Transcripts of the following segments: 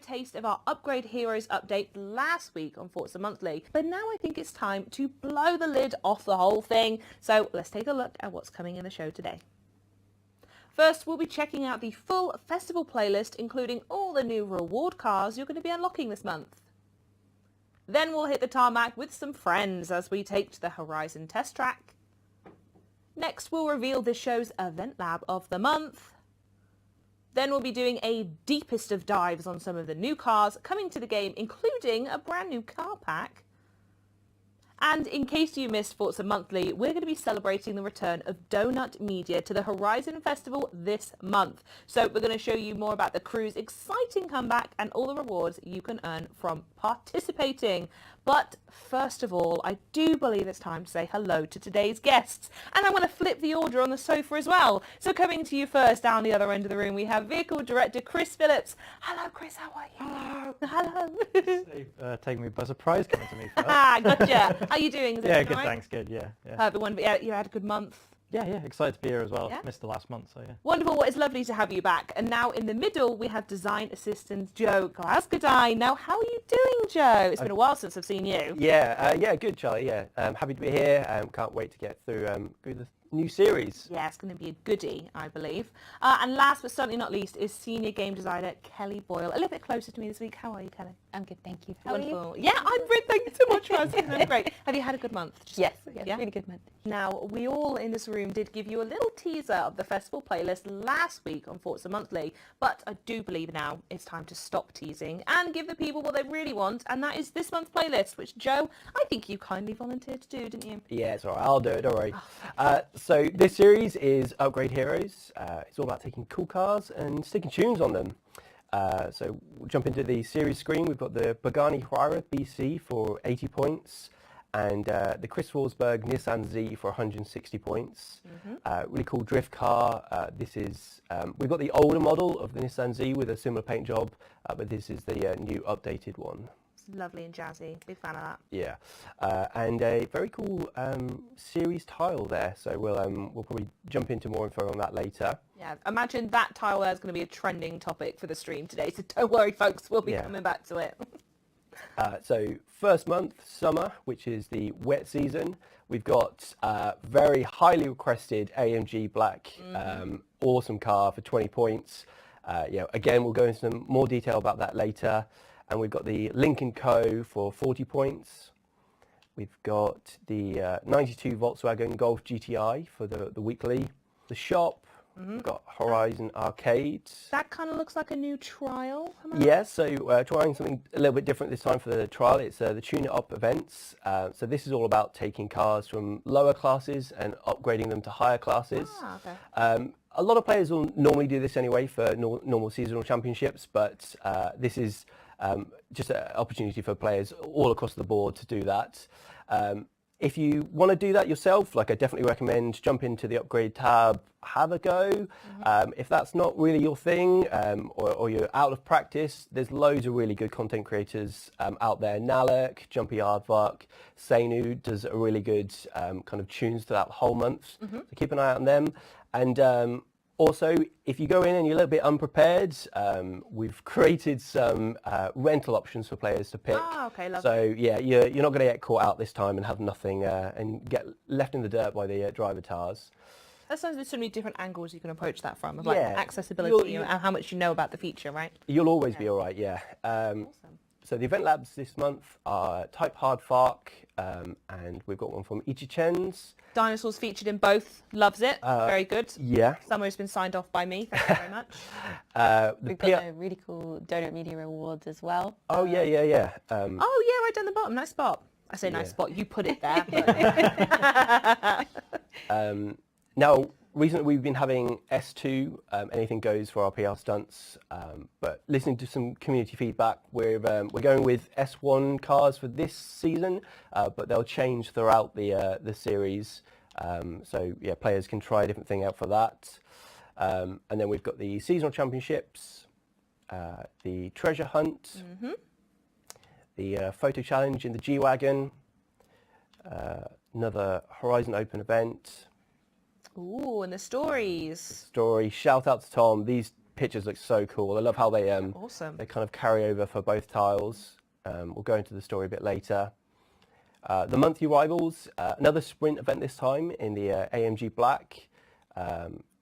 taste of our Upgrade Heroes update last week on Forza Monthly, but now I think it's time to blow the lid off the whole thing. So let's take a look at what's coming in the show today. First, we'll be checking out the full festival playlist, including all the new reward cars you're going to be unlocking this month. Then we'll hit the tarmac with some friends as we take to the Horizon test track. Next, we'll reveal this show's event lab of the month. Then we'll be doing a deepest of dives on some of the new cars coming to the game, including a brand new car pack. And in case you missed Forza Monthly, we're going to be celebrating the return of Donut Media to the Horizon Festival this month. So we're going to show you more about the crew's exciting comeback and all the rewards you can earn from participating. But first of all, I do believe it's time to say hello to today's guests. And I want to flip the order on the sofa as well. So coming to you first, down the other end of the room, we have Vehicle Director Chris Phillips. Hello, Chris. How are you? Hello. Hello. Taking me by surprise coming to me first. Gotcha. How are you doing? Is Yeah, good, right? thanks. Good, yeah. Everyone, you had a good month. Yeah, excited to be here as well. Yeah. Missed the last month, so yeah. Wonderful. Well, it's lovely to have you back. And now in the middle, we have Design Assistant Joe Glasgow. Now, how are you doing, Joe? It's been a while since I've seen you. Yeah, good, Charlie. Yeah, happy to be here. Can't wait to get through the new series. Yeah, it's going to be a goodie, I believe. And last but certainly not least is Senior Game Designer Kelly Boyle. A little bit closer to me this week. How are you, Kelly? I'm good, thank you. How Wonderful. are you? Yeah, I'm great. Thank you so much for asking. I'm great. Have you had a good month? Yes, Yeah? really good month. Now, we all in this room did give you a little teaser of the festival playlist last week on Forza Monthly, but I do believe now it's time to stop teasing and give the people what they really want, and that is this month's playlist, which, Joe, I think you kindly volunteered to do, didn't you? Yeah, it's all right. I'll do it. Don't worry. So this series is Upgrade Heroes. It's all about taking cool cars and sticking tunes on them. So we'll jump into the series screen. We've got the Pagani Huayra BC for 80 points. And the Chris Forsberg Nissan Z for 160 points. Really cool drift car. This is we've got the older model of the Nissan Z with a similar paint job, but this is the new updated one. It's lovely and jazzy. Big fan of that. Yeah, and a very cool series tile there. So we'll probably jump into more info on that later. Yeah, imagine that tile there is going to be a trending topic for the stream today. So don't worry, folks. We'll be coming back to it. So first month, summer, which is the wet season. We've got very highly requested AMG Black, awesome car for 20 points. Again, we'll go into some more detail about that later. And we've got the Lincoln Co for 40 points. We've got the 92 Volkswagen Golf GTI for the weekly. The shop. We've got Horizon Arcade. That kind of looks like a new trial. Yeah, so trying something a little bit different this time for the trial. It's the Tune It Up events. So this is all about taking cars from lower classes and upgrading them to higher classes. Okay. A lot of players will normally do this anyway for normal seasonal championships, but this is just an opportunity for players all across the board to do that. If you want to do that yourself, I definitely recommend jump into the upgrade tab, have a go. If that's not really your thing, or you're out of practice, there's loads of really good content creators out there. Nalek, Jumpy Aardvark, Seinu does a really good kind of tunes to that whole month. So keep an eye out on them. And also, if you go in and you're a little bit unprepared, we've created some rental options for players to pick. Okay, lovely. So yeah, you're not going to get caught out this time and have nothing and get left in the dirt by the driver tars. That sounds like so many different angles you can approach that from, of accessibility and how much you know about the feature, right? You'll always be all right, yeah. Awesome. So the event labs this month are Type Hard Fark, and we've got one from Ichichens. Dinosaurs featured in both. Loves it. Very good. Yeah. Summer's been signed off by me. Thank you very much. We've got the really cool Donut Media Rewards as well. Oh, yeah. Right down the bottom. Nice spot. I say nice spot. You put it there. Now, recently we've been having S2, anything goes for our PR stunts, but listening to some community feedback, we're going with S1 cars for this season, but they'll change throughout the series, so yeah, players can try a different thing out for that. And then we've got the seasonal championships, the treasure hunt, the photo challenge in the G-Wagon, another Horizon Open event. Ooh, and the stories. Shout out to Tom. These pictures look so cool. I love how they Awesome. they kind of carry over for both tiles. We'll go into the story a bit later. The monthly rivals, another sprint event this time in the AMG Black.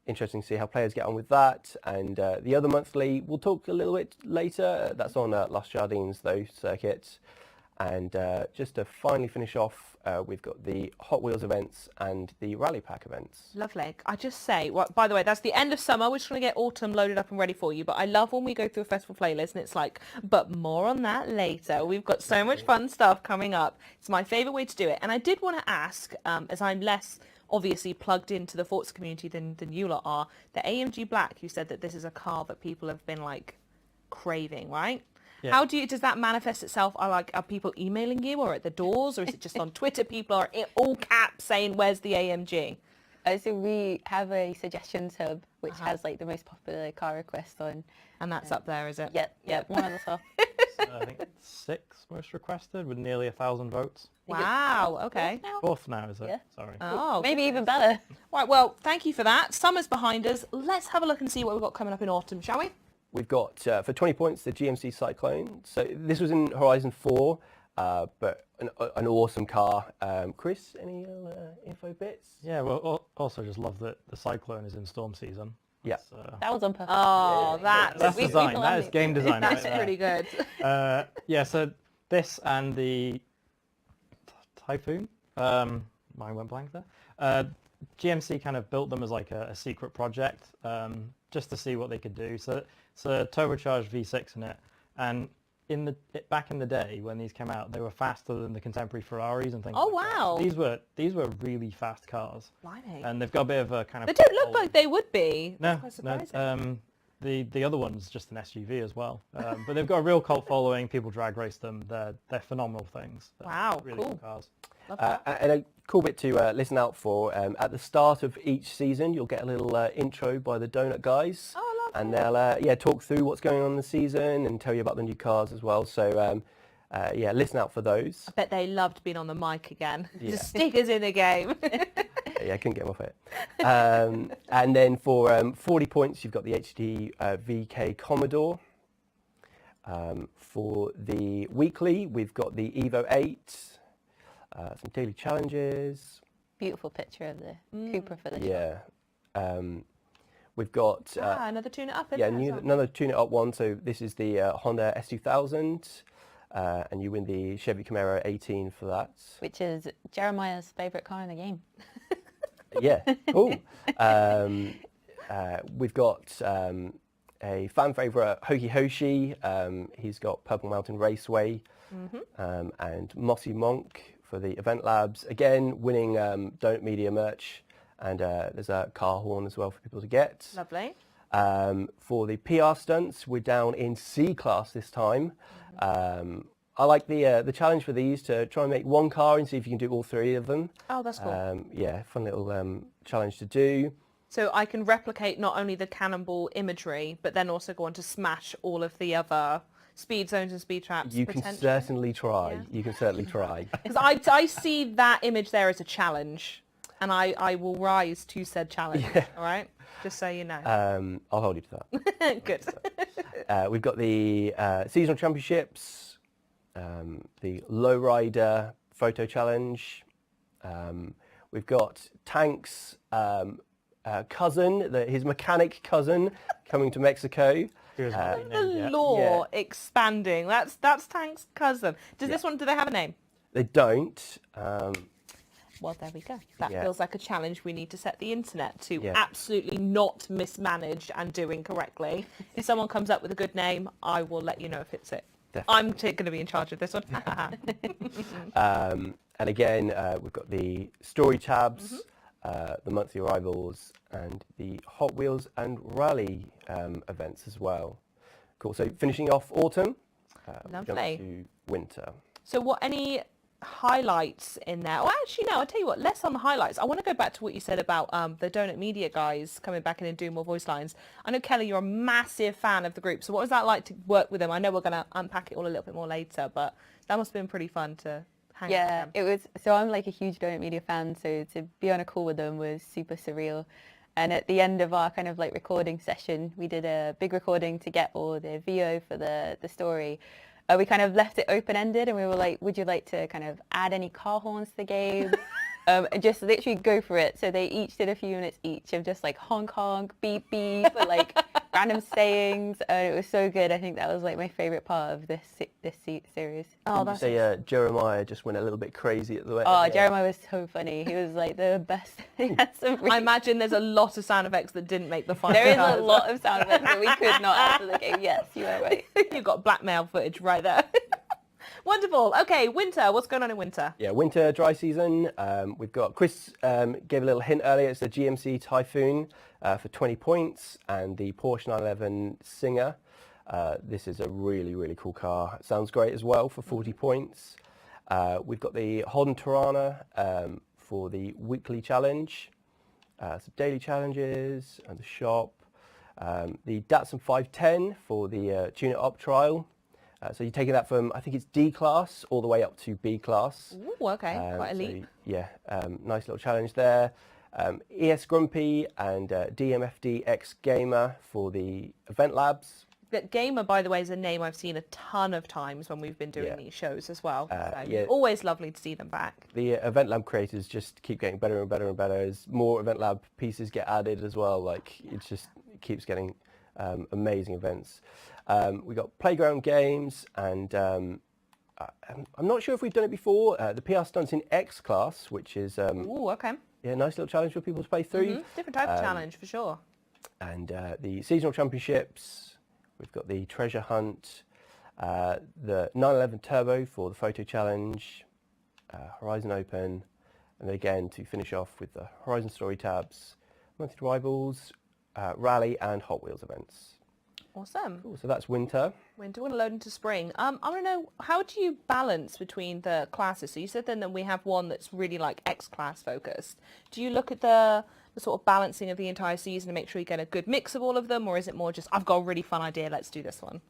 Interesting to see how players get on with that. And the other monthly, we'll talk a little bit later. That's on Las Jardines, though, circuit. And just to finally finish off, we've got the Hot Wheels events and the Rally Pack events. Lovely. I just say, well, by the way, that's the end of summer. We're just going to get autumn loaded up and ready for you. But I love when we go through a festival playlist and it's like, but more on that later. We've got so much fun stuff coming up. It's my favourite way to do it. And I did want to ask, as I'm less obviously plugged into the Forza community than you lot are, the AMG Black, you said that this is a car that people have been like craving, right? Yeah. How does that manifest itself? Are people emailing you or at the doors, or is it just on Twitter? People are in all caps saying, "Where's the AMG?" So we have a suggestions hub, which has like the most popular car requests on. And that's up there, is it? Yep, one of the top. I think 6 most requested with nearly 1,000 votes. Wow. Okay. Fourth now, is it? Yeah. Sorry. Oh, Maybe even better. right. Well, thank you for that. Summer's behind us. Let's have a look and see what we've got coming up in autumn, shall we? We've got, for 20 points, the GMC Cyclone. So this was in Horizon 4, but an awesome car. Chris, any info bits? Yeah, well, also just love that the Cyclone is in storm season. Yeah. That was on purpose. Oh, That's we design. planned That is it. game design. that's right there. pretty good. Yeah, so this and the Typhoon, mine went blank there. GMC kind of built them as like a secret project, just to see what they could do. So it's a turbocharged V6 in it, and back in the day when these came out, they were faster than the contemporary Ferraris and things. Oh, like that. wow. So these were really fast cars, Blimey. and they've got a bit of a kind of. They don't look like they would be. No, That's quite surprising. the other one's just an SUV as well, but they've got a real cult following. People drag race them. They're phenomenal things. They're Wow, really cool. cool cars. Love that. And a cool bit to listen out for, at the start of each season, you'll get a little intro by the Donut guys. Oh, I love And that. they'll talk through what's going on in the season and tell you about the new cars as well. So listen out for those. I bet they loved being on the mic again. Yeah. Just stick us in the game. Yeah, I couldn't get them off it. And then for 40 points, you've got the HD VK Commodore. For the weekly, we've got the Evo 8, some daily challenges. Beautiful picture of the Cooper for the Yeah. We've got Another tune it up. Isn't it, as well? another tune it up one. So this is the Honda S2000, and you win the Chevy Camaro 18 for that. which is Jeremiah's favourite car in the game. Yeah, cool. We've got a fan favourite, Hoki Hoshi. He's got Purple Mountain Raceway, and Mossy Monk for the Event Labs. Again, winning Donut Media merch, and there's a car horn as well for people to get. Lovely. For the PR stunts, we're down in C class this time. I like the challenge for these to try and make one car and see if you can do all 3 of them. Oh, that's cool. Yeah, fun little challenge to do. So I can replicate not only the cannonball imagery, but then also go on to smash all of the other speed zones and speed traps. You can certainly try. Yeah. You can certainly try. Because I see that image there as a challenge, and I will rise to said challenge. Yeah. All right, just so you know. I'll hold you to that. Good. We've got the seasonal championships, the lowrider photo challenge. We've got Tank's cousin, his mechanic cousin, coming to Mexico. Here's what we The named it. lore expanding. That's Tank's cousin. Does this one? Do they have a name? They don't. Well, there we go. That Yeah. feels like a challenge we need to set the internet to Yeah. absolutely not mismanage and do incorrectly. If someone comes up with a good name, I will let you know if it's it. Definitely. I'm going to be in charge of this one. And again, we've got the story tabs, the monthly arrivals, and the Hot Wheels and Rally events as well. Cool. So finishing off autumn, we jump Lovely. to winter. So any highlights in there? Well, actually, no, I'll tell you what, less on the highlights. I want to go back to what you said about the Donut Media guys coming back in and doing more voice lines. I know, Kelly, you're a massive fan of the group. So what was that like to work with them? I know we're going to unpack it all a little bit more later, but that must have been pretty fun to hang out with them. It was. So I'm like a huge Donut Media fan, so to be on a call with them was super surreal. And at the end of our kind of like recording session, we did a big recording to get all the VO for the story. We kind of left it open-ended, and we were like, would you like to kind of add any car horns to the game? And just literally go for it. So they each did a few minutes each of just like honk honk, beep beep, or like random sayings. And it was so good. I think that was like my favorite part of this series. Oh, Did you say Jeremiah just went a little bit crazy at the way? Oh, Jeremiah was so funny. He was like the best. He had some I imagine there's a lot of sound effects that didn't make the final. There is cut. a lot of sound effects that we could not add to the game. Yes, you are right. You've got blackmail footage right there. Wonderful. Okay, winter. What's going on in winter? Yeah, winter dry season. We've got Chris gave a little hint earlier. It's the GMC Typhoon for 20 points, and the Porsche 911 Singer. This is a really, really cool car. It sounds great as well for 40 points. We've got the Holden Tirana for the weekly challenge, some daily challenges and the shop. The Datsun 510 for the Tune It Up trial. So you're taking that from, I think it's D class all the way up to B class. Ooh, okay, quite a leap. Nice little challenge there. ES Grumpy and DMFD X Gamer for the Event Labs. That Gamer, by the way, is a name I've seen a ton of times when we've been doing these shows as well. So always lovely to see them back. The Event Lab creators just keep getting better and better and better as more Event Lab pieces get added as well. Like it keeps getting amazing events. We've got Playground Games, and I'm not sure if we've done it before. The PR Stunts in X class, which is Ooh, okay. nice little challenge for people to play through. Different type of challenge for sure. And the seasonal championships. We've got the treasure hunt, the 911 Turbo for the photo challenge, Horizon Open, and then again to finish off with the Horizon Story tabs, monthly rivals, rally and Hot Wheels events. Awesome. Cool, so that's winter. Winter, we're going to load into spring. I want to know, how do you balance between the classes? So you said then that we have one that's really like X-class focused. Do you look at the sort of balancing of the entire season and make sure you get a good mix of all of them, or is it more just, I've got a really fun idea, let's do this one?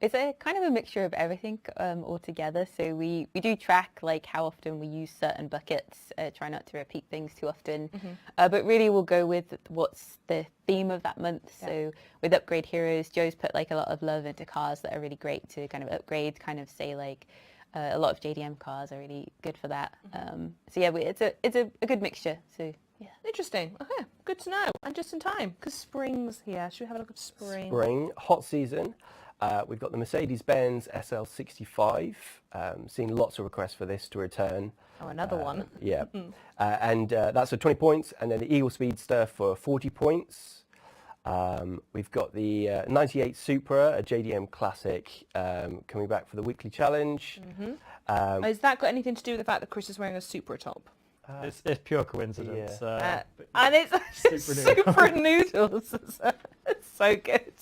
It's a kind of a mixture of everything all together. So we do track like how often we use certain buckets, try not to repeat things too often. But really we'll go with what's the theme of that month. Yeah. So with Upgrade Heroes, Joe's put like a lot of love into cars that are really great to kind of upgrade, kind of say like a lot of JDM cars are really good for that. So yeah, it's a good mixture. So yeah. Interesting. Okay, good to know. And just in time, because spring's here. Should we have a look at spring? Spring, hot season. We've got the Mercedes-Benz SL65. Seen lots of requests for this to return. Oh, another one. Yeah. And that's for 20 points. And then the Eagle Speedster for 40 points. We've got the 98 Supra, a JDM classic, coming back for the weekly challenge. Has that got anything to do with the fact that Chris is wearing a Supra top? It's pure coincidence. Yeah. And it's Super Noodles. It's so good.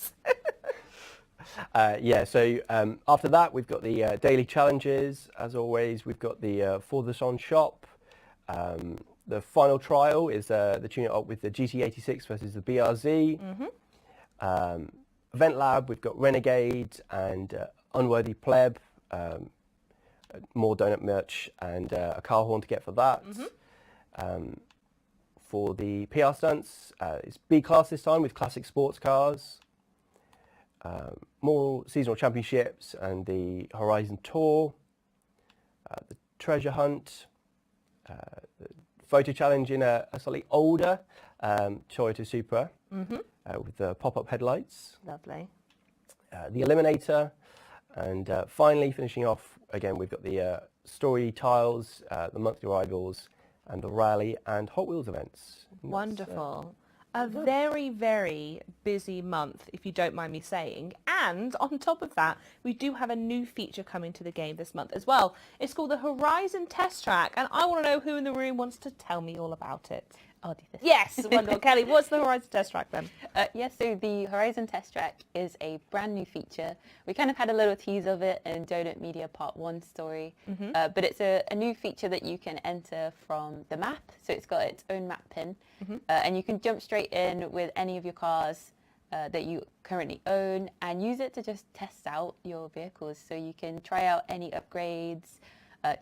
So after that, we've got the daily challenges. As always, we've got the Forza shop. The final trial is the tune it up with the GT86 versus the BRZ. Event Lab, we've got Renegade and Unworthy Pleb. More donut merch and a car horn to get for that. For the PR stunts, it's B class this time with classic sports cars. More seasonal championships and the Horizon Tour, the treasure hunt, the photo challenge in a slightly older Toyota Supra with the pop-up headlights. Lovely. The Eliminator, and finally finishing off again, we've got the story tiles, the monthly rivals, and the rally and Hot Wheels events. And wonderful. A very, very busy month, if you don't mind me saying. And on top of that, we do have a new feature coming to the game this month as well. It's called the Horizon Test Track, and I want to know who in the room wants to tell me all about it. I'll do this. Yes, wonderful. Kelly, what's the Horizon Test Track then? So the Horizon Test Track is a brand new feature. We kind of had a little tease of it in Donut Media Part 1 story, but it's a new feature that you can enter from the map. So it's got its own map pin, and you can jump straight in with any of your cars that you currently own and use it to just test out your vehicles. So you can try out any upgrades,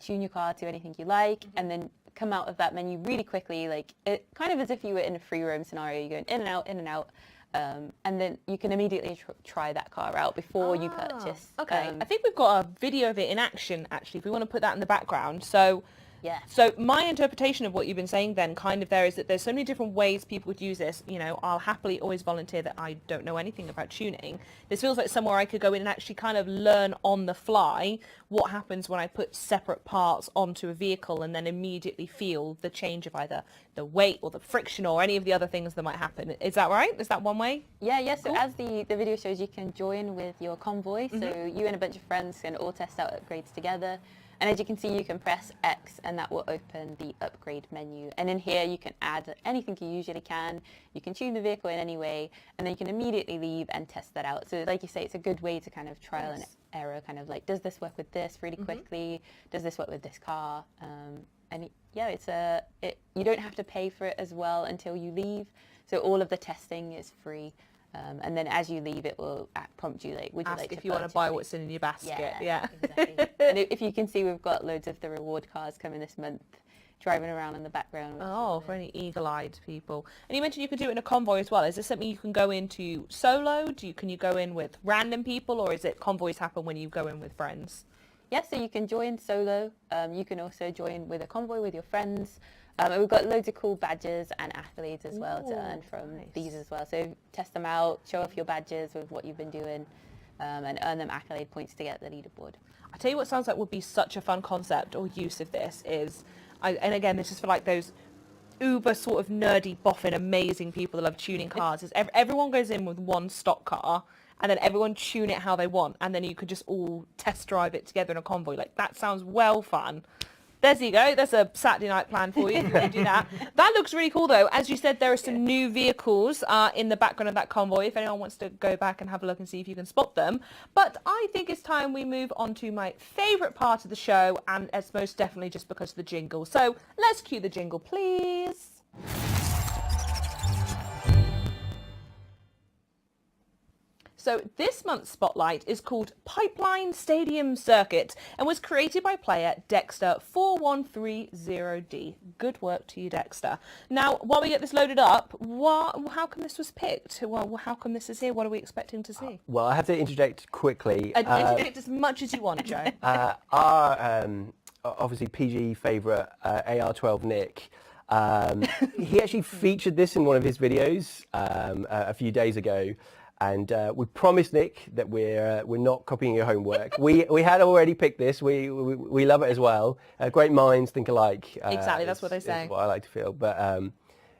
tune your car to anything you like, and then come out of that menu really quickly, like it kind of as if you were in a free roam scenario. You're going in and out, and then you can immediately try that car out before you purchase. Okay, I think we've got a video of it in action, actually, if we want to put that in the background. So Yeah. So my interpretation of what you've been saying then kind of there is that there's so many different ways people would use this. You know, I'll happily always volunteer that I don't know anything about tuning. This feels like somewhere I could go in and actually kind of learn on the fly what happens when I put separate parts onto a vehicle and then immediately feel the change of either the weight or the friction or any of the other things that might happen. Is that right? Is that one way? Yeah. So Cool. as the video shows, you can join with your convoy. So you and a bunch of friends can all test out upgrades together. And as you can see, you can press X and that will open the upgrade menu. And in here, you can add anything you usually can. You can tune the vehicle in any way, and then you can immediately leave and test that out. So like you say, it's a good way to kind of trial and error, kind of like, does this work with this really quickly? Does this work with this car? You don't have to pay for it as well until you leave. So all of the testing is free. And then as you leave, it will prompt you, like, would you Ask like if to you want to purchase buy it? what's in your basket. Yeah. Exactly. And if you can see, we've got loads of the reward cars coming this month, driving around in the background. which Oh, is, for any eagle-eyed people. And you mentioned you could do it in a convoy as well. Is this something you can go into solo? Can you go in with random people, or is it convoys happen when you go in with friends? Yeah, so you can join solo. You can also join with a convoy with your friends. And we've got loads of cool badges and accolades as well to earn from nice. these as well. So test them out, show off your badges with what you've been doing, and earn them accolade points to get the leaderboard. I tell you what sounds like would be such a fun concept or use of this is, and again, this is for like those uber sort of nerdy, boffin, amazing people that love tuning cars, is everyone goes in with one stock car, and then everyone tune it how they want, and then you could just all test drive it together in a convoy. Like, that sounds well fun. There you go. There's a Saturday night plan for you if you want to do that. That looks really cool, though. As you said, there are some new vehicles in the background of that convoy, if anyone wants to go back and have a look and see if you can spot them. But I think it's time we move on to my favourite part of the show, and it's most definitely just because of the jingle. So let's cue the jingle, please. So this month's spotlight is called Pipeline Stadium Circuit and was created by player Dexter4130D. Good work to you, Dexter. Now, while we get this loaded up, how come this was picked? Well, how come this is here? What are we expecting to see? Well, I have to interject quickly. Interject as much as you want, Joe. Our obviously PG favourite AR12 Nick, he actually featured this in one of his videos a few days ago. And we promised Nick that we're not copying your homework. We had already picked this. We love it as well. Great minds think alike. Exactly, that's what they is say. what I like to feel. But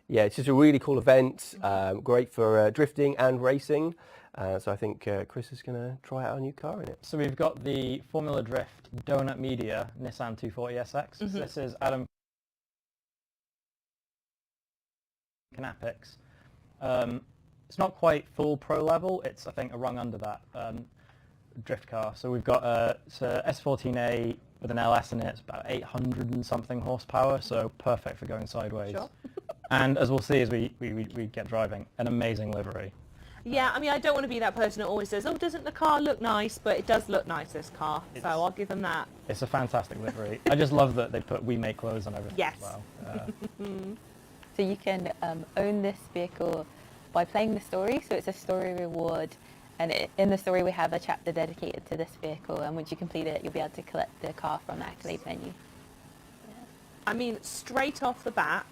yeah, it's just a really cool event. Great for drifting and racing. So I think Chris is going to try out our new car in it. So we've got the Formula Drift Donut Media Nissan 240SX. This is Adam Canapix. It's not quite full pro level. It's, I think, a rung under that drift car. So we've got it's a S14A with an LS in it. It's about 800 and something horsepower, so perfect for going sideways. Sure. And as we'll see as we get driving, an amazing livery. Yeah, I mean, I don't want to be that person that always says, oh, doesn't the car look nice? But it does look nice, this car. So I'll give them that. It's a fantastic livery. I just love that they put "We Make Clothes" on everything Yes. as well. So you can own this vehicle by playing the story. So it's a story reward. And in the story, we have a chapter dedicated to this vehicle. And once you complete it, you'll be able to collect the car from the accolade menu. I mean, straight off the bat,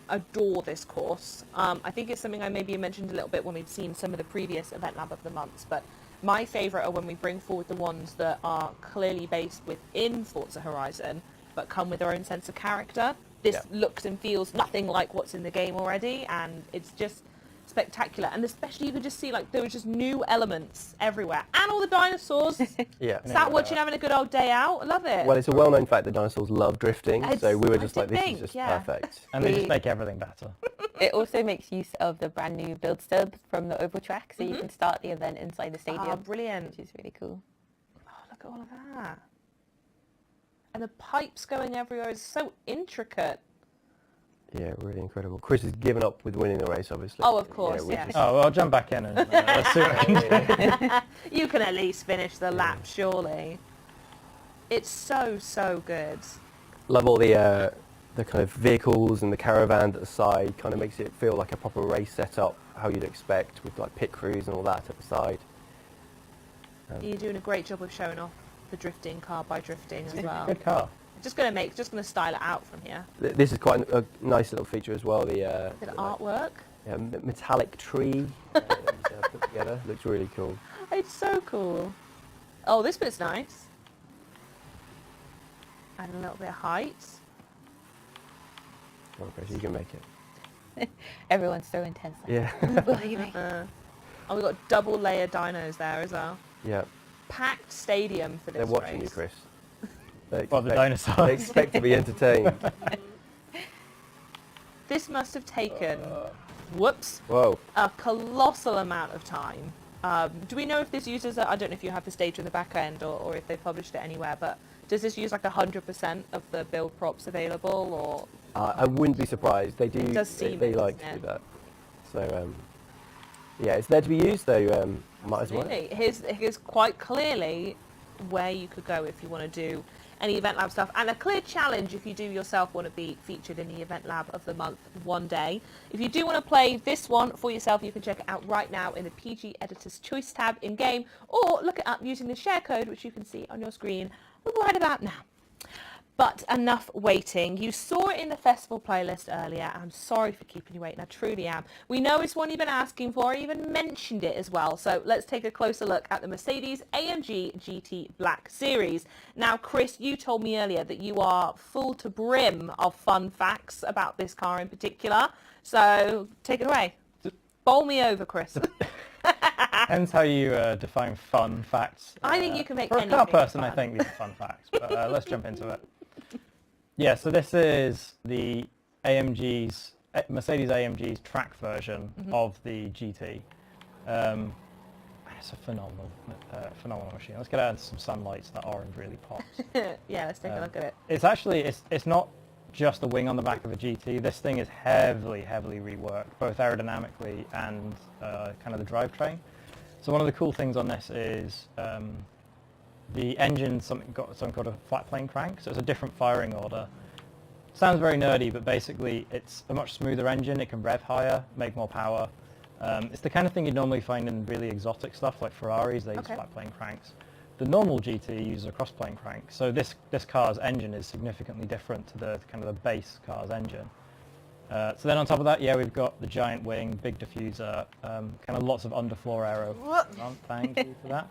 adore this course. I think it's something I maybe mentioned a little bit when we've seen some of the previous Event Lab of the months, but my favourite are when we bring forward the ones that are clearly based within Forza Horizon, but come with their own sense of character. This looks and feels nothing like what's in the game already, and it's just spectacular. And especially you could just see, like, there were just new elements everywhere, and all the dinosaurs. Yeah. Sat watching, having a good old day out. I love it. Well, it's a well-known fact that dinosaurs love drifting, so we were just I like, this think, is just yeah. perfect. And they just make everything better. It also makes use of the brand new build stub from the oval track. So you can start the event inside the stadium. Oh, brilliant. Which is really cool. Oh, look at all of that. And the pipes going everywhere is so intricate. Yeah, really incredible. Chris has given up with winning the race, obviously. Oh, of course, we yeah. just- Oh, well, I'll jump back in and let's see what I can do. You can at least finish the lap, surely. It's so, so good. Love all the the kind of vehicles and the caravan at the side kind of makes it feel like a proper race setup, how you'd expect, with like pit crews and all that at the side. You're doing a great job of showing off the drifting car by drifting as well. Good car. Just gonna style it out from here. This is quite a nice little feature as well. The Bit of artwork. metallic tree that he's put together looks really cool. It's so cool. Oh, this bit's nice. Add a little bit of height. Okay, so you can make it. Everyone's so intense. Like, Yeah. believe me. Oh, we've got double layer dynos there as well. Yeah. Packed stadium for this They're watching race. you, Chris. They Well, the expect- dinosaurs. They expect to be entertained. This must have taken, whoops, Whoa. a colossal amount of time. Do we know if this uses, I don't know if you have this data in the back end or if they've published it anywhere, but does this use like 100% of the build props available, or? I wouldn't be surprised. They do. It does seem they it, like doesn't to it? do that. So yeah, it's there to be used. So might as well. Absolutely. Here's quite clearly where you could go if you want to do any Event Lab stuff, and a clear challenge if you do yourself want to be featured in the Event Lab of the month one day. If you do want to play this one for yourself, you can check it out right now in the PG Editor's Choice tab in-game, or look it up using the share code, which you can see on your screen right about now. But enough waiting. You saw it in the festival playlist earlier. I'm sorry for keeping you waiting. I truly am. We know it's one you've been asking for. I even mentioned it as well. So let's take a closer look at the Mercedes-AMG GT Black Series. Now, Chris, you told me earlier that you are full to brim of fun facts about this car in particular. So take it away. Bowl me over, Chris. Depends how you define fun facts. I think you can make For a anything car person, I fun. think these are fun facts. But let's jump into it. Yeah, so this is the Mercedes-AMG's track version of the GT. It's a phenomenal machine. Let's get out into some sunlight so that orange really pops. Yeah, let's take a look at it. It's actually, it's not just the wing on the back of a GT. This thing is heavily reworked, both aerodynamically and kind of the drivetrain. So one of the cool things on this is the engine got something called a flat plane crank, so it's a different firing order. Sounds very nerdy, but basically it's a much smoother engine. It can rev higher, make more power. It's the kind of thing you'd normally find in really exotic stuff like Ferraris. They use flat plane cranks. The normal GT uses a cross plane crank, so this car's engine is significantly different to the kind of the base car's engine. So then on top of that, yeah, we've got the giant wing, big diffuser, kind of lots of underfloor aero. Thank you for that.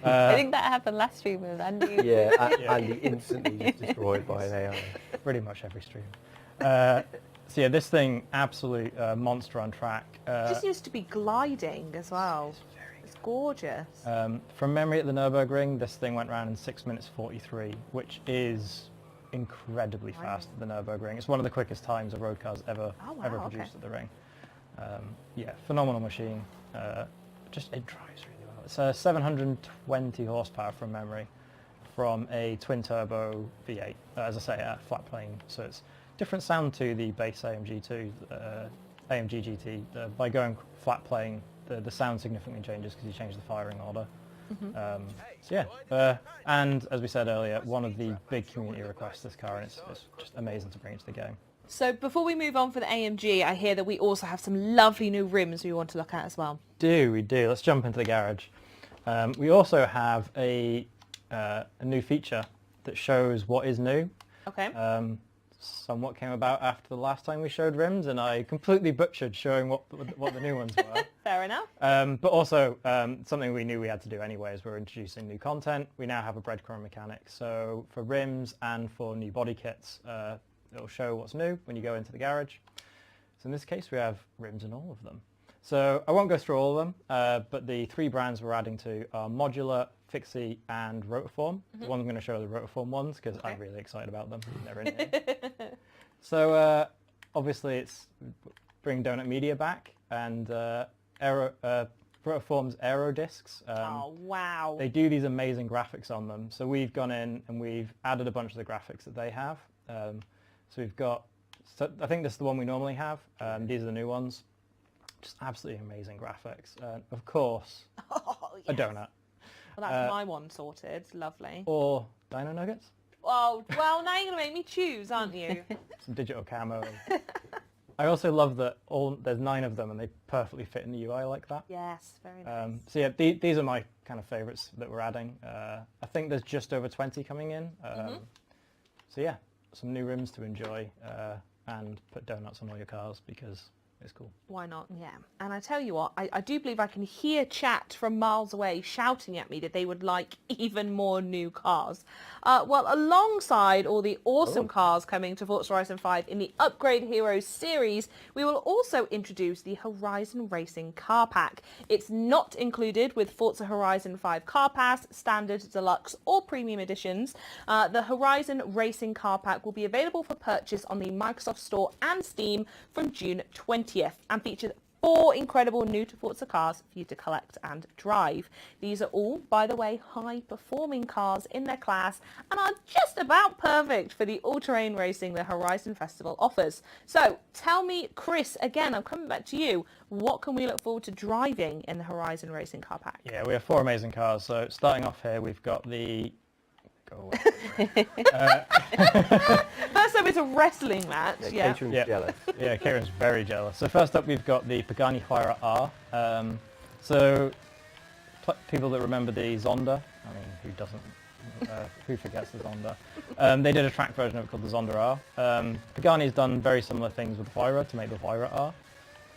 I think that happened last stream with Andy. Yeah, Andy instantly just destroyed by an AI. Pretty much every stream. So yeah, this thing, absolute monster on track. It just used to be gliding as well. It's gorgeous. From memory at the Nürburgring, this thing went around in 6 minutes 43, which is incredibly fast at the Nürburgring. It's one of the quickest times a road car's ever produced at the ring. Yeah, phenomenal machine. It drives really well. It's 720 horsepower from memory, from a twin turbo V8. As I say, a flat plane, so it's different sound to the base AMG AMG GT. By going flat plane, the sound significantly changes because you change the firing order. So yeah, and as we said earlier, one of the big community requests this car, and it's just amazing to bring into the game. So before we move on for the AMG, I hear that we also have some lovely new rims we want to look at as well. We do. Let's jump into the garage. We also have a new feature that shows what is new. Okay. Somewhat came about after the last time we showed rims, and I completely butchered showing what the new ones were. Fair enough. But also something we knew we had to do anyway is we're introducing new content. We now have a breadcrumb mechanic, so for rims and for new body kits, it'll show what's new when you go into the garage. So in this case, we have rims in all of them. So I won't go through all of them, but the three brands we're adding to are Modular, Fixie, and Rotiform. The one I'm going to show are the Rotiform ones because I'm really excited about them. They're in here. So obviously it's bring Donut Media back, and Rotiform's Aero discs. Oh, wow. They do these amazing graphics on them. So we've gone in and we've added a bunch of the graphics that they have. So we've got, I think this is the one we normally have. These are the new ones. Just absolutely amazing graphics. Of course, Oh, a yes. donut. Well, that's my one sorted. Lovely. Or Dino Nuggets. Oh, well, now you're going to make me choose, aren't you? Some digital camo. I also love that there's 9 of them and they perfectly fit in the UI like that. Yes, very nice. So yeah, these are my kind of favourites that we're adding. I think there's just over 20 coming in. So yeah, some new rims to enjoy and put donuts on all your cars because it's cool. Why not? Yeah. And I tell you what, I do believe I can hear chat from miles away shouting at me that they would like even more new cars. Well, alongside all the awesome cars coming to Forza Horizon 5 in the Upgrade Heroes series, we will also introduce the Horizon Racing Car Pack. It's not included with Forza Horizon 5 Car Pass, Standard, Deluxe or Premium editions. The Horizon Racing Car Pack will be available for purchase on the Microsoft Store and Steam from June 20th and features 4 incredible new to Forza cars for you to collect and drive. These are all, by the way, high-performing cars in their class and are just about perfect for the all-terrain racing the Horizon Festival offers. So tell me, Chris, again, I'm coming back to you, what can we look forward to driving in the Horizon Racing Car Pack? Yeah, we have 4 amazing cars. So starting off here, we've got the... Go away. First up, it's a wrestling match. Yeah. Caitlin's jealous. Yeah, Kieran's very jealous. So first up, we've got the Pagani Huayra R. So people that remember the Zonda, I mean, who doesn't? Who forgets the Zonda? They did a track version of it called the Zonda R. Pagani's done very similar things with Huayra to make the Huayra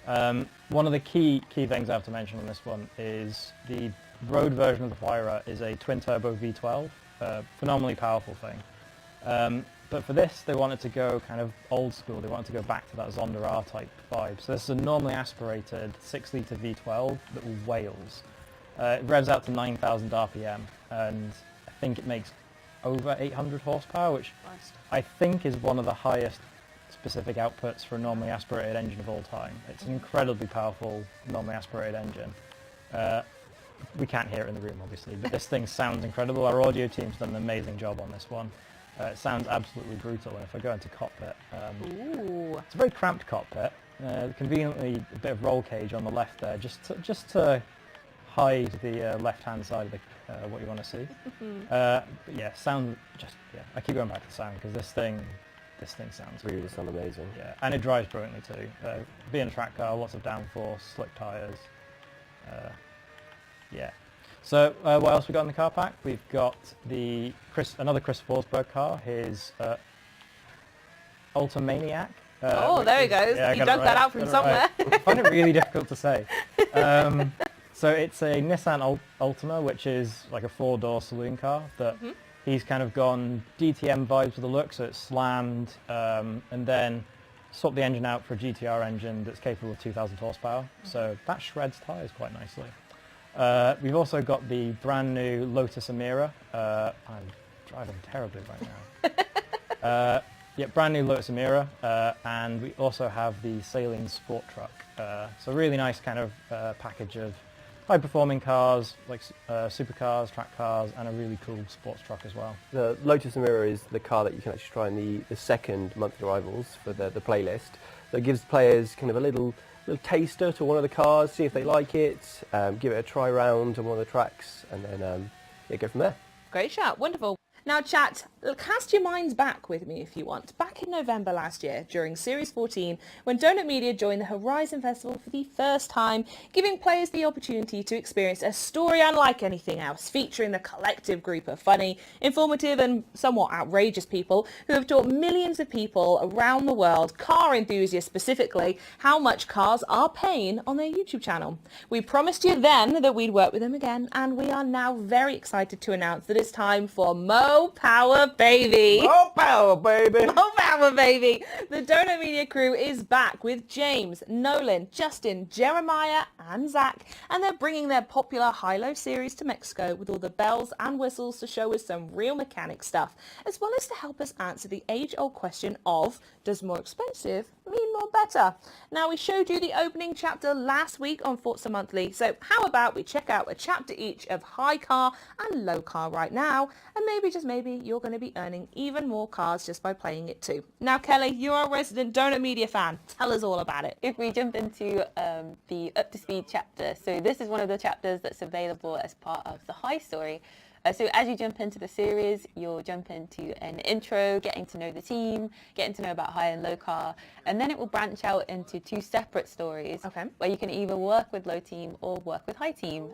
R. One of the key things I have to mention on this one is the road version of the Huayra is a twin-turbo V12, phenomenally powerful thing. But for this, they wanted to go kind of old school. They wanted to go back to that Zonda R type vibe. So this is a normally aspirated 6-litre V12 that wails. It revs out to 9,000 RPM, and I think it makes over 800 horsepower, which I think is one of the highest specific outputs for a normally aspirated engine of all time. It's an incredibly powerful normally aspirated engine. We can't hear it in the room, obviously, but this thing sounds incredible. Our audio team's done an amazing job on this one. It sounds absolutely brutal, and if I go into cockpit, it's a very cramped cockpit. Conveniently, a bit of roll cage on the left there, just to hide the left-hand side of the, what you want to see. But yeah, I keep going back to the sound because this thing sounds Really does sound amazing. yeah, and it drives brilliantly too. Being a track car, lots of downforce, slick tyres. Yeah. So what else we got in the car pack? We've got another Chris Forsberg car, his Ultimaniac. There he goes. Yeah, you dug that out from somewhere. Right. I find it really difficult to say. So it's a Nissan Altima, which is like a 4-door saloon car that he's kind of gone DTM vibes with the look, so it's slammed, and then swapped the engine out for a GTR engine that's capable of 2,000 horsepower. So that shreds tyres quite nicely. We've also got the brand new Lotus Emira. I'm driving terribly right now. Brand new Lotus Emira, and we also have the Saline Sport Truck. So really nice kind of package of high-performing cars, like supercars, track cars, and a really cool sports truck as well. The Lotus Emira is the car that you can actually try in the second monthly arrivals for the playlist. So it gives players kind of a little taster to one of the cars, see if they like it, give it a try round on one of the tracks, and then go from there. Great shout. Wonderful. Now, chat, cast your minds back with me if you want. Back in November last year, during Series 14, when Donut Media joined the Horizon Festival for the first time, giving players the opportunity to experience a story unlike anything else, featuring the collective group of funny, informative and somewhat outrageous people who have taught millions of people around the world, car enthusiasts specifically, how much cars are paying on their YouTube channel. We promised you then that we'd work with them again, and we are now very excited to announce that it's time for Mo Power Baby. More power, baby! More power, baby! The Donut Media crew is back with James, Nolan, Justin, Jeremiah and Zach, and they're bringing their popular high-low series to Mexico with all the bells and whistles to show us some real mechanic stuff, as well as to help us answer the age-old question of, does more expensive mean more better? Now, we showed you the opening chapter last week on Forza Monthly, so how about we check out a chapter each of high car and low car right now, and maybe, just maybe, you're going to be earning even more cars just by playing it too. Now, Kelly, you're a resident Donut Media fan. Tell us all about it. If we jump into the Up to Speed chapter, so this is one of the chapters that's available as part of the High story. So as you jump into the series, you'll jump into an intro, getting to know the team, getting to know about high and low car, and then it will branch out into 2 separate stories where you can either work with low team or work with high team.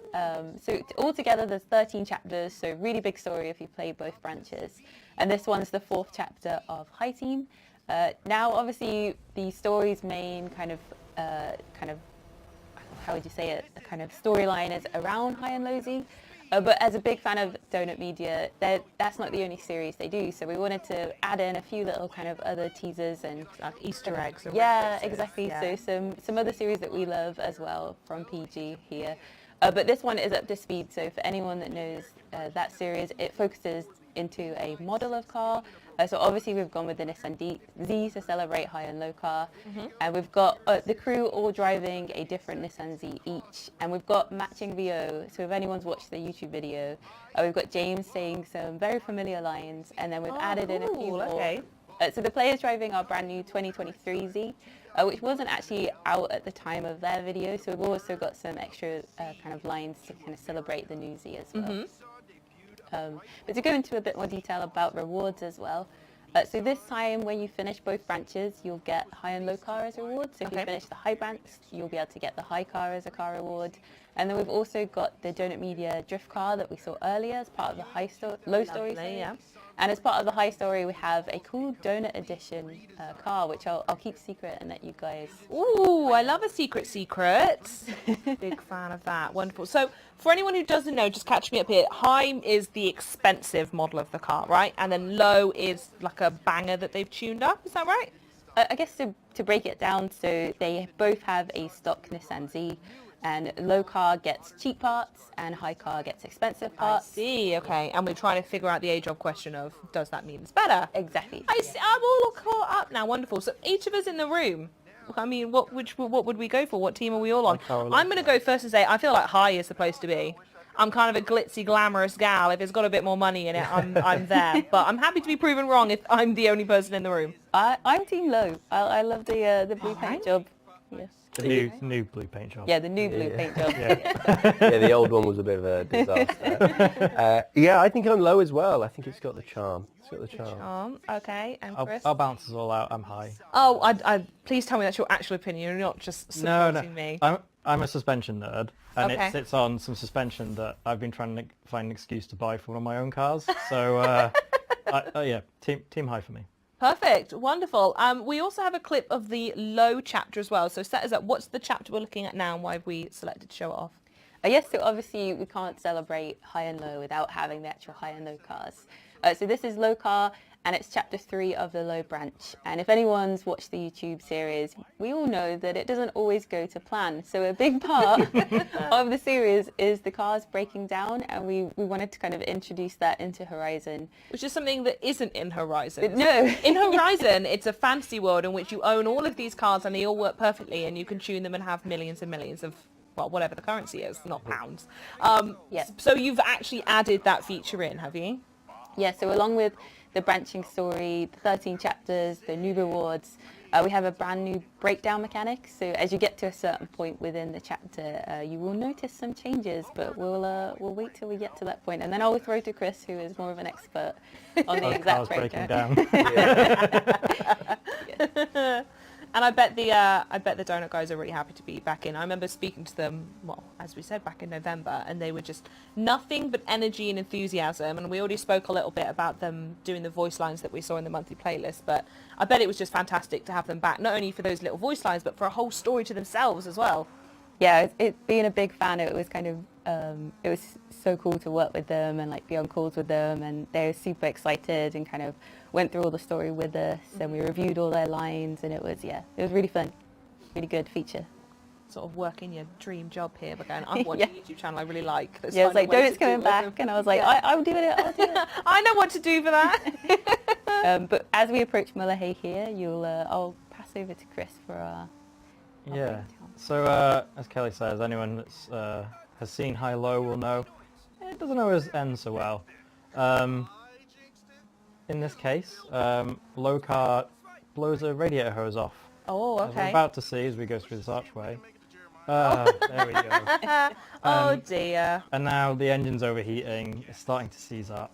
So altogether there's 13 chapters, so really big story if you play both branches. And this one's the 4th chapter of high team. Now obviously the story's main kind of how would you say it, the kind of storyline is around high and low Z. But as a big fan of Donut Media, that's not the only series they do. So we wanted to add in a few little kind of other teasers and like Easter eggs. Yeah, exactly. Yeah. So some other series that we love as well from PG here. But this one is up to speed. So for anyone that knows that series, it focuses into a model of car. So obviously we've gone with the Nissan Z to celebrate high and low car. And we've got the crew all driving a different Nissan Z each. And we've got matching VO. So if anyone's watched the YouTube video, we've got James saying some very familiar lines. And then we've added in a few more. Okay. So the players driving our brand new 2023 Z, which wasn't actually out at the time of their video. So we've also got some extra kind of lines to kind of celebrate the new Z as well. But to go into a bit more detail about rewards as well. So this time when you finish both branches, you'll get high and low car as rewards. So if you finish the high branch, you'll be able to get the high car as a car reward. And then we've also got the Donut Media drift car that we saw earlier as part of the low story. Yeah. And as part of the high story, we have a cool Donut Edition car, which I'll keep secret and let you guys... Ooh, I love a secret. Big fan of that. Wonderful. So for anyone who doesn't know, just catch me up here. High is the expensive model of the car, right? And then low is like a banger that they've tuned up. Is that right? I guess to break it down, so they both have a stock Nissan Z. And low car gets cheap parts and high car gets expensive parts. I see, okay. And we're trying to figure out the age-old question of, does that mean it's better? Exactly. I see, I'm all caught up now. Wonderful. So each of us in the room, I mean, what would we go for? What team are we all on? I'm going to go first and say I feel like high is supposed to be. I'm kind of a glitzy, glamorous gal. If it's got a bit more money in it, I'm there. But I'm happy to be proven wrong if I'm the only person in the room. I'm team low. I love the blue paint job. Yes. The new blue paint job. Yeah, the new blue paint job. Yeah, the old one was a bit of a disaster. Yeah, I think I'm low as well. I think it's got the charm. Okay, and Chris? I'll balance us all out. I'm high. Oh, I please tell me that's your actual opinion. You're not just supporting me. I'm a suspension nerd, and Okay. it sits on some suspension that I've been trying to find an excuse to buy for one of my own cars. So, yeah, team high for me. Perfect. Wonderful. We also have a clip of the low chapter as well. So set us up. What's the chapter we're looking at now and why have we selected to show it off? Yes, so obviously we can't celebrate high and low without having the actual high and low cars. So this is low car and it's chapter 3 of the low branch. And if anyone's watched the YouTube series, we all know that it doesn't always go to plan. So a big part of the series is the cars breaking down, and we wanted to kind of introduce that into Horizon. Which is something that isn't in Horizon. No. In Horizon, it's a fantasy world in which you own all of these cars and they all work perfectly and you can tune them and have millions and millions of, well, whatever the currency is, not pounds. Yeah. So you've actually added that feature in, have you? Yeah, so along with the branching story, the 13 chapters, the new rewards, we have a brand new breakdown mechanic. So as you get to a certain point within the chapter, you will notice some changes, but we'll wait till we get to that point. And then I'll throw to Chris, who is more of an expert on the exact breaking breakdown. down. And I bet the Donut guys are really happy to be back in. I remember speaking to them, well, as we said, back in November, and they were just nothing but energy and enthusiasm. And we already spoke a little bit about them doing the voice lines that we saw in the monthly playlist. But I bet it was just fantastic to have them back, not only for those little voice lines, but for a whole story to themselves as well. Yeah, being a big fan, it was kind of, it was so cool to work with them and like be on calls with them, and they were super excited and kind of went through all the story with us, and we reviewed all their lines, and it was really fun, really good feature. Sort of working your dream job here, but going, I'm watching a YouTube channel I really like. Let's Yeah, it's find a like, way Donut's to do coming it back, with and I was like, I'll do it. I know what to do for that. But as we approach Mullahay here, I'll pass over to Chris for our Yeah. So as Kelly says, anyone that's has seen High Low will know it doesn't always end so well. In this case, low car blows a radiator hose off. Oh, As we're okay. about to see as we go through this archway. There we go. Oh dear. And now the engine's overheating. It's starting to seize up.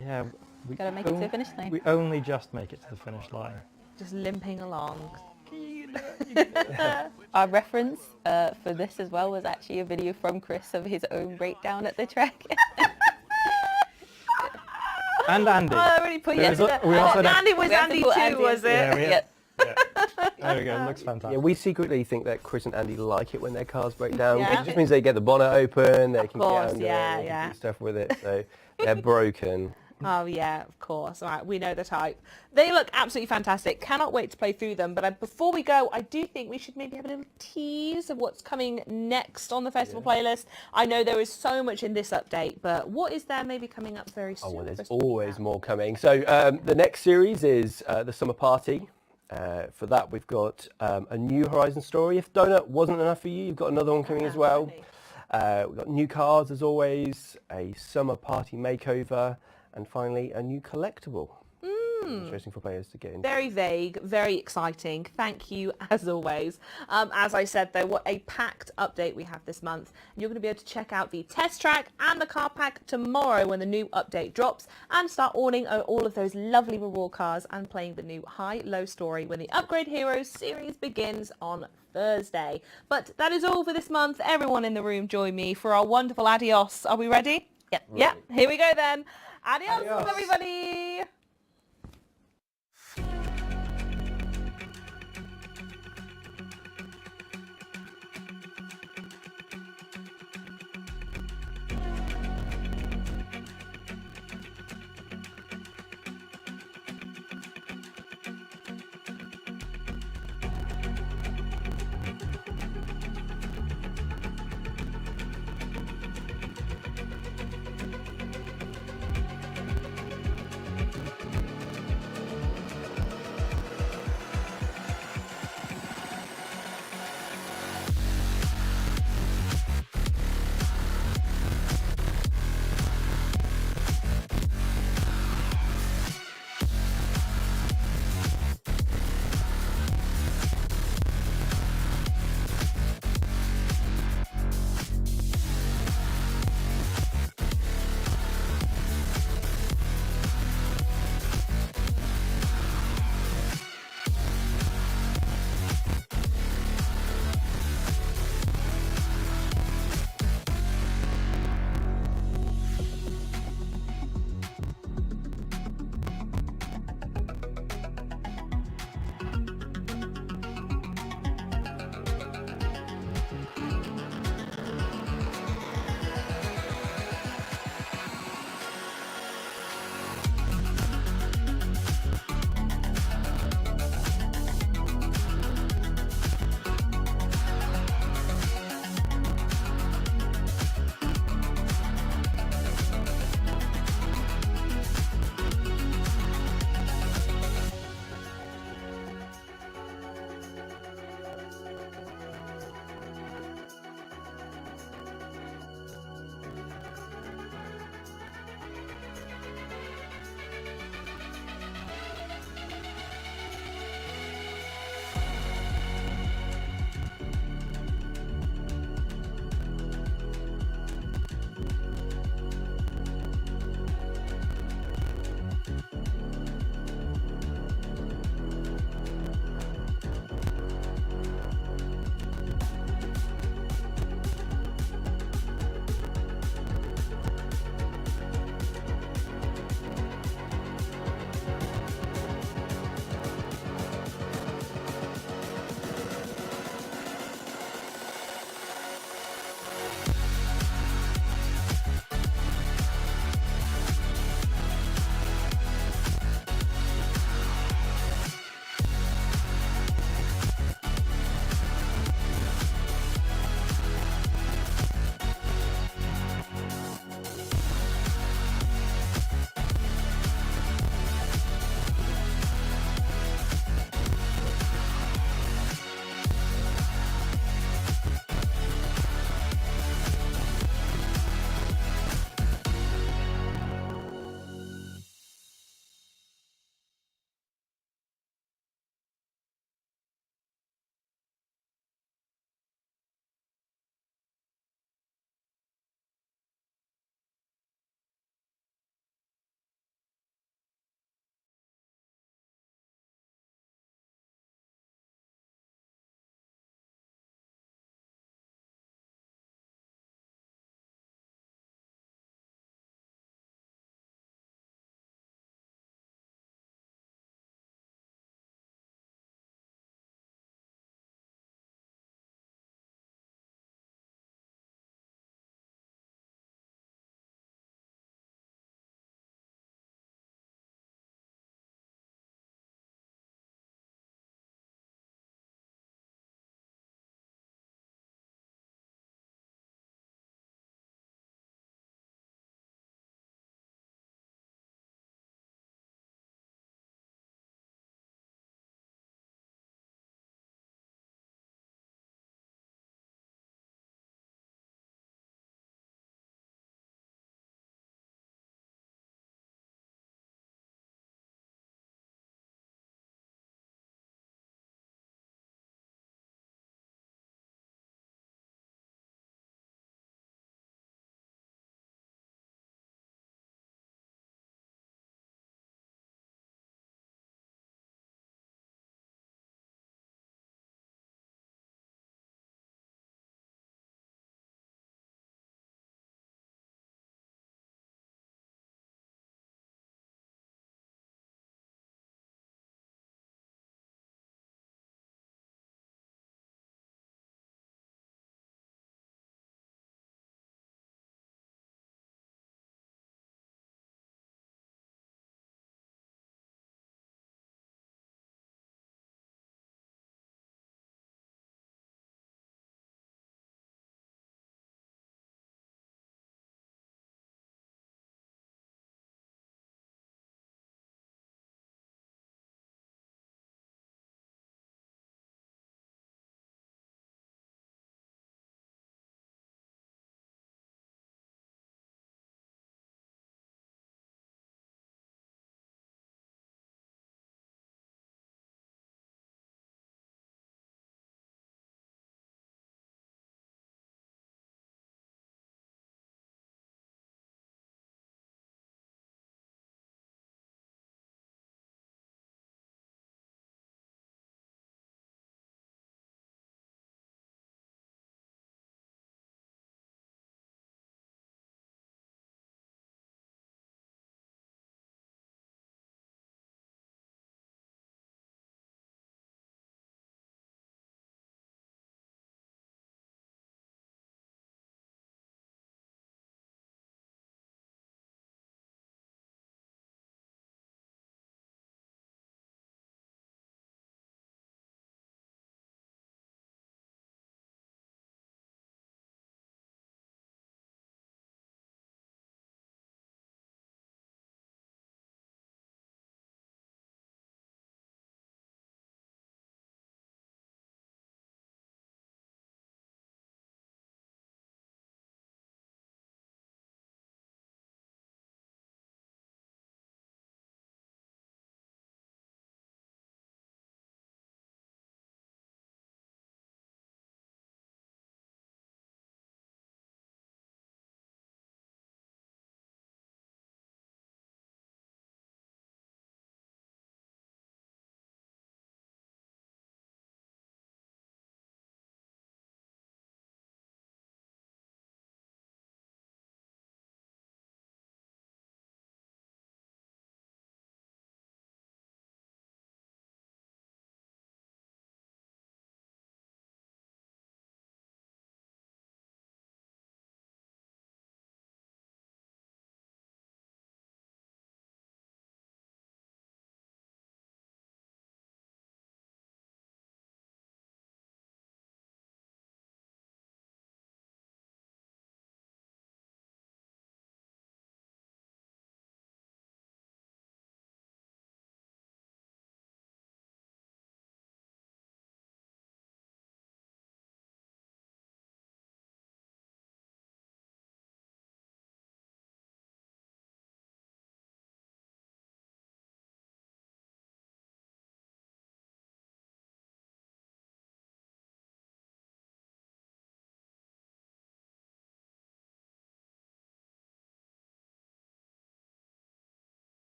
Yeah, we Gotta make it to the finish line. We only just make it to the finish line. Just limping along. Our reference for this as well was actually a video from Chris of his own breakdown at the track. And Andy. Oh, I already put you There's to a- that. we also had- Andy was We had to Andy put too, Andy was in. it? Yeah, we Yeah. had- There we go. Looks fantastic. Yeah, we secretly think that Chris and Andy like it when their cars break down. Yeah. It just means they get the bonnet open, they can course, get under yeah, it, they yeah. can do stuff with it. So they're broken. Oh yeah, of course. All right, we know the type. They look absolutely fantastic. Cannot wait to play through them. But before we go, I do think we should maybe have a little tease of what's coming next on the festival playlist. I know there is so much in this update, but what is there maybe coming up very soon? Oh, well, there's for us to talk always about? more coming. So the next series is the Summer Party. For that, we've got a new Horizon story. If Donut wasn't enough for you, you've got another one coming as well. We've got new cars as always, a Summer Party makeover, and finally a new collectible. Interesting for players to get into. Very vague, very exciting. Thank you, as always. As I said, though, what a packed update we have this month. You're going to be able to check out the test track and the car pack tomorrow when the new update drops, and start owning all of those lovely reward cars and playing the new high-low story when the Upgrade Heroes series begins on Thursday. But that is all for this month. Everyone in the room, join me for our wonderful adios. Are we ready? Yep. Yep. Here we go then. Adios. Adios. Everybody.